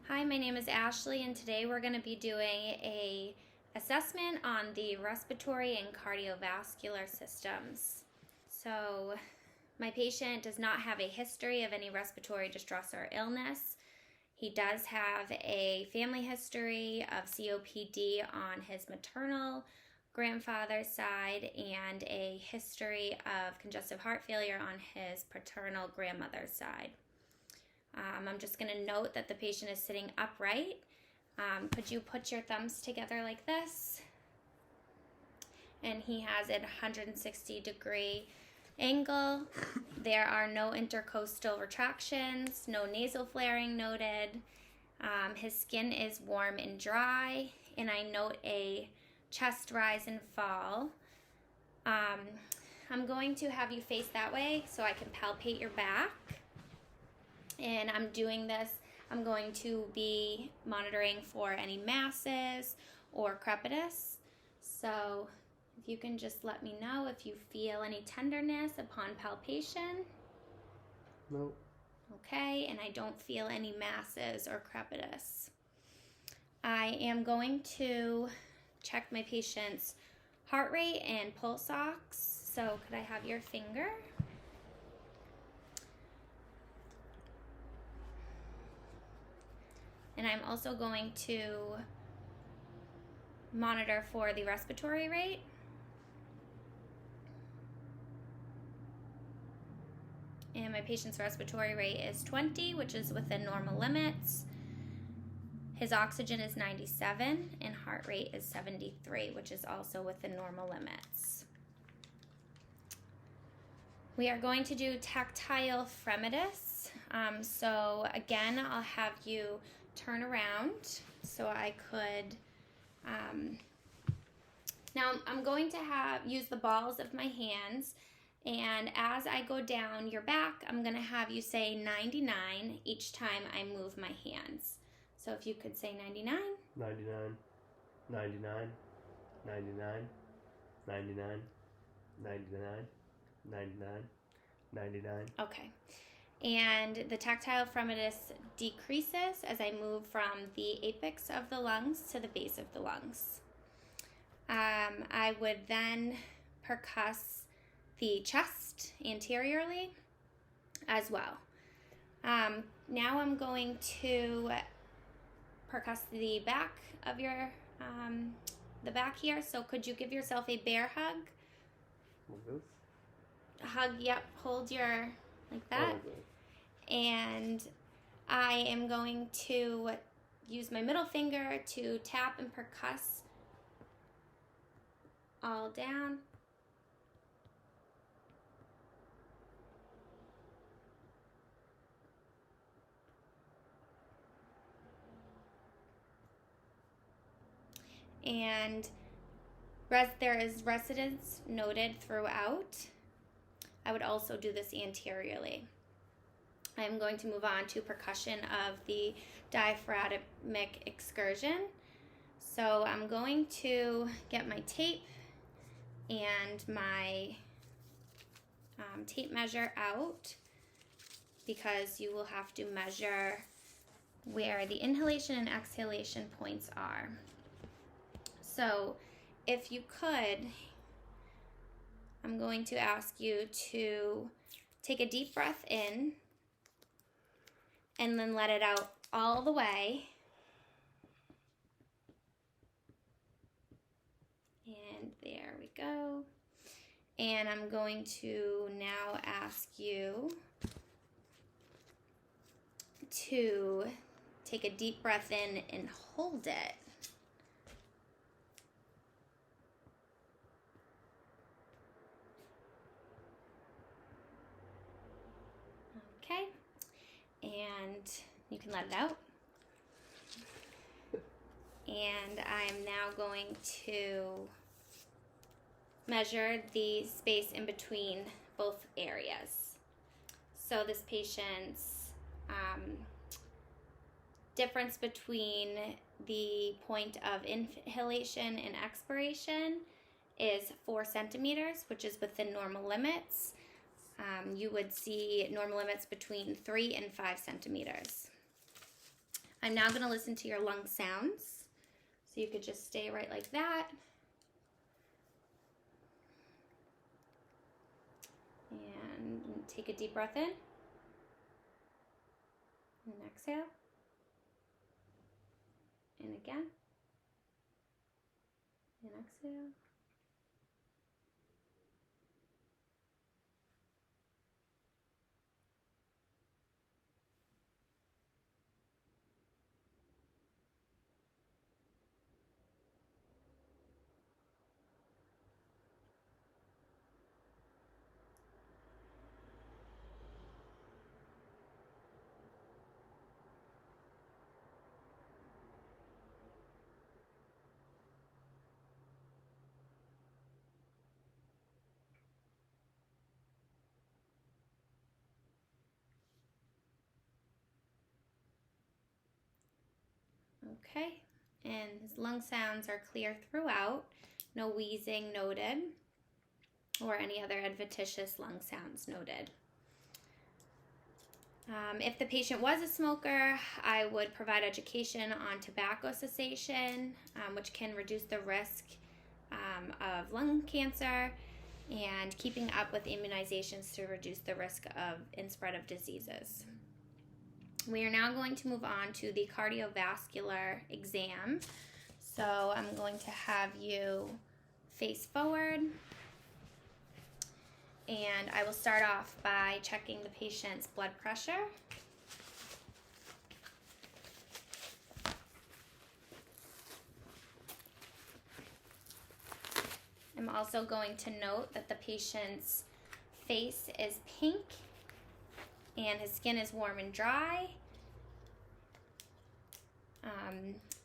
Hi, my name is Ashley, and today we're going to be doing a assessment on the respiratory and cardiovascular systems. So, my patient does not have a history of any respiratory distress or illness. He does have a family history of COPD on his maternal grandfather's side and a history of congestive heart failure on his paternal grandmother's side. I'm just going to note that the patient is sitting upright. Could you put your thumbs together like this? And he has a 160-degree angle. There are no intercostal retractions, no nasal flaring noted. His skin is warm and dry, and I note a chest rise and fall. I'm going to have you face that way so I can palpate your back. And I'm doing this, I'm going to be monitoring for any masses or crepitus. So if you can just let me know if you feel any tenderness upon palpation. Nope. Okay, and I don't feel any masses or crepitus. I am going to check my patient's heart rate and pulse ox. So could I have your finger? And I'm also going to monitor for the respiratory rate. And my patient's respiratory rate is 20, which is within normal limits. His oxygen is 97 and heart rate is 73, which is also within normal limits. We are going to do tactile fremitus. So again, I'll have you turn around so I could, now I'm going to use the balls of my hands, and as I go down your back, I'm going to have you say 99 each time I move my hands. So if you could say 99. 99, 99, 99, 99, 99, 99, 99. Okay. And the tactile fremitus decreases as I move from the apex of the lungs to the base of the lungs. I would then percuss the chest anteriorly as well. Now I'm going to percuss the back of your, the back here. So could you give yourself a bear hug? Like this? Hug, yep, hold your, like that. Oh, okay. And I am going to use my middle finger to tap and percuss all down. And there is resonance noted throughout. I would also do this anteriorly. I'm going to move on to percussion of the diaphragmatic excursion. So I'm going to get my tape and my tape measure out, because you will have to measure where the inhalation and exhalation points are. So if you could, I'm going to ask you to take a deep breath in and then let it out all the way. And there we go. And I'm going to now ask you to take a deep breath in and hold it. Okay. And you can let it out. And I'm now going to measure the space in between both areas. So this patient's difference between the point of inhalation and expiration is 4 centimeters, which is within normal limits. You would see normal limits between 3 and 5 centimeters. I'm now going to listen to your lung sounds. So you could just stay right like that. And take a deep breath in. And exhale. And again. And exhale. Okay, and his lung sounds are clear throughout. No wheezing noted, or any other adventitious lung sounds noted. If the patient was a smoker, I would provide education on tobacco cessation, which can reduce the risk of lung cancer, and keeping up with immunizations to reduce the risk of and spread of diseases. We are now going to move on to the cardiovascular exam. So I'm going to have you face forward, and I will start off by checking the patient's blood pressure. I'm also going to note that the patient's face is pink and his skin is warm and dry.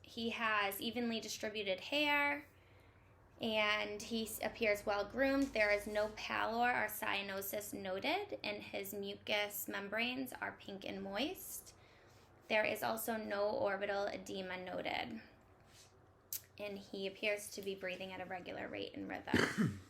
He has evenly distributed hair, and he appears well groomed. There is no pallor or cyanosis noted, and his mucous membranes are pink and moist. There is also no orbital edema noted, and he appears to be breathing at a regular rate and rhythm.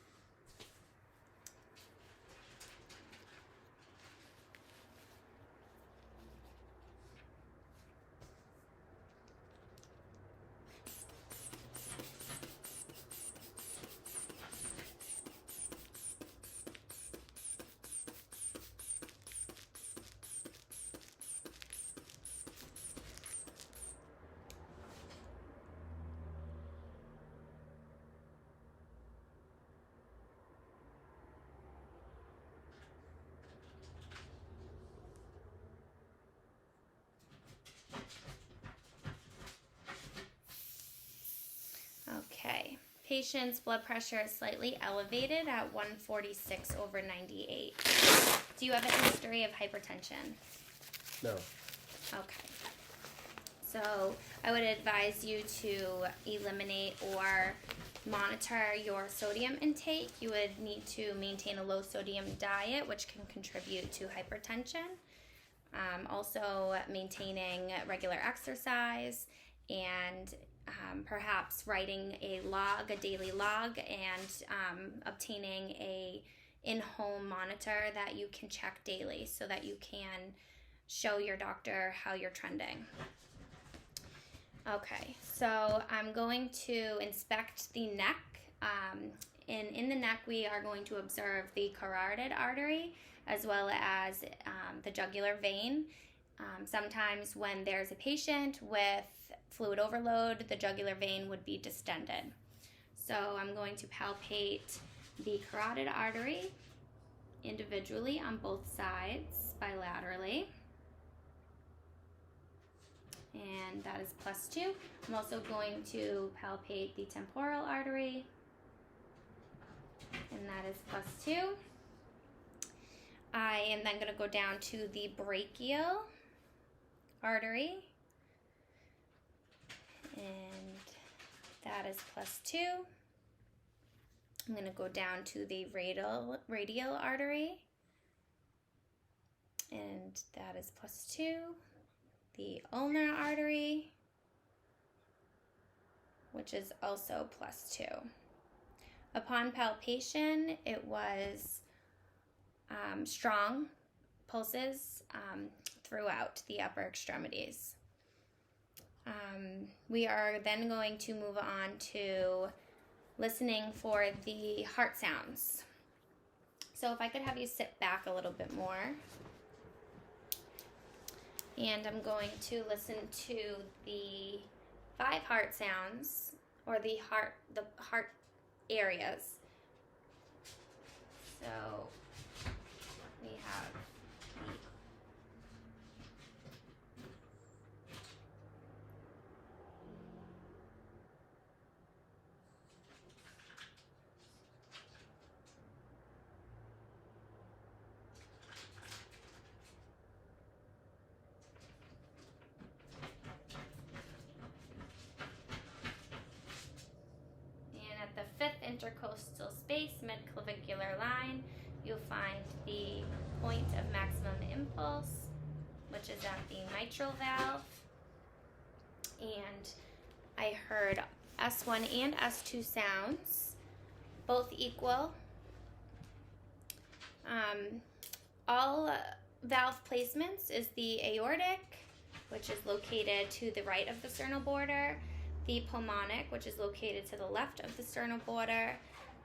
Okay, patient's blood pressure is slightly elevated at 146/98. Do you have a history of hypertension? No. Okay. So I would advise you to eliminate or monitor your sodium intake. You would need to maintain a low sodium diet, which can contribute to hypertension. Also maintaining regular exercise, and perhaps writing a daily log, and obtaining a in-home monitor that you can check daily so that you can show your doctor how you're trending. Okay, so I'm going to inspect the neck. In the neck, we are going to observe the carotid artery as well as the jugular vein. Sometimes when there's a patient with fluid overload, the jugular vein would be distended. So I'm going to palpate the carotid artery individually on both sides bilaterally. And that is +2. I'm also going to palpate the temporal artery, and that is +2. I am then going to go down to the brachial artery, and that is +2. I'm going to go down to the radial artery, and that is +2. The ulnar artery, which is also +2. Upon palpation, it was strong pulses throughout the upper extremities. We are then going to move on to listening for the heart sounds. So if I could have you sit back a little bit more. And I'm going to listen to the 5 heart sounds, or the heart areas. So we have the 5th intercostal space, midclavicular line, you'll find the point of maximum impulse, which is at the mitral valve. And I heard S1 and S2 sounds, both equal. All valve placements is the aortic, which is located to the right of the sternal border, the pulmonic, which is located to the left of the sternal border,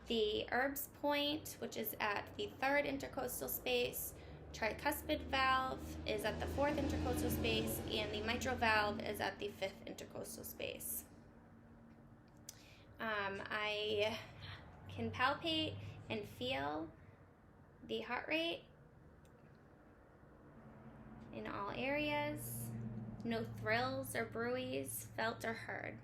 the Erb's point, which is at the 3rd intercostal space, tricuspid valve is at the 4th intercostal space, and the mitral valve is at the 5th intercostal space. I can palpate and feel the heart rate in all areas. No thrills or bruits felt or heard.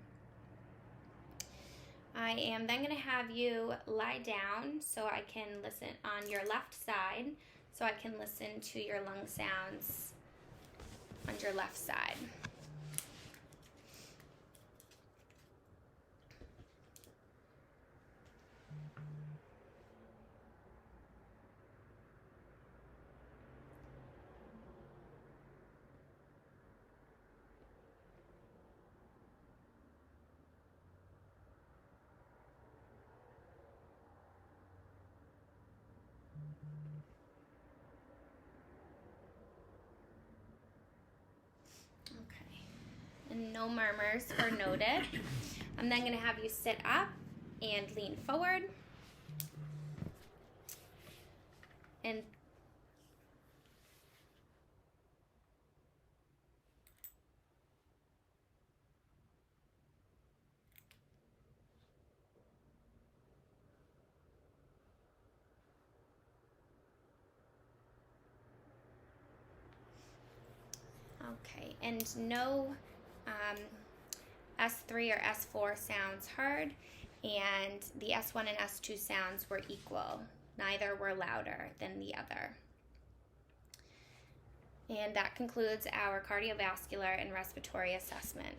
I am then going to have you lie down so I can listen on your left side, so I can listen to your lung sounds on your left side. And no murmurs are noted. I'm then going to have you sit up and lean forward. And okay, and no S3 or S4 sounds heard, and the S1 and S2 sounds were equal. Neither were louder than the other. And that concludes our cardiovascular and respiratory assessment.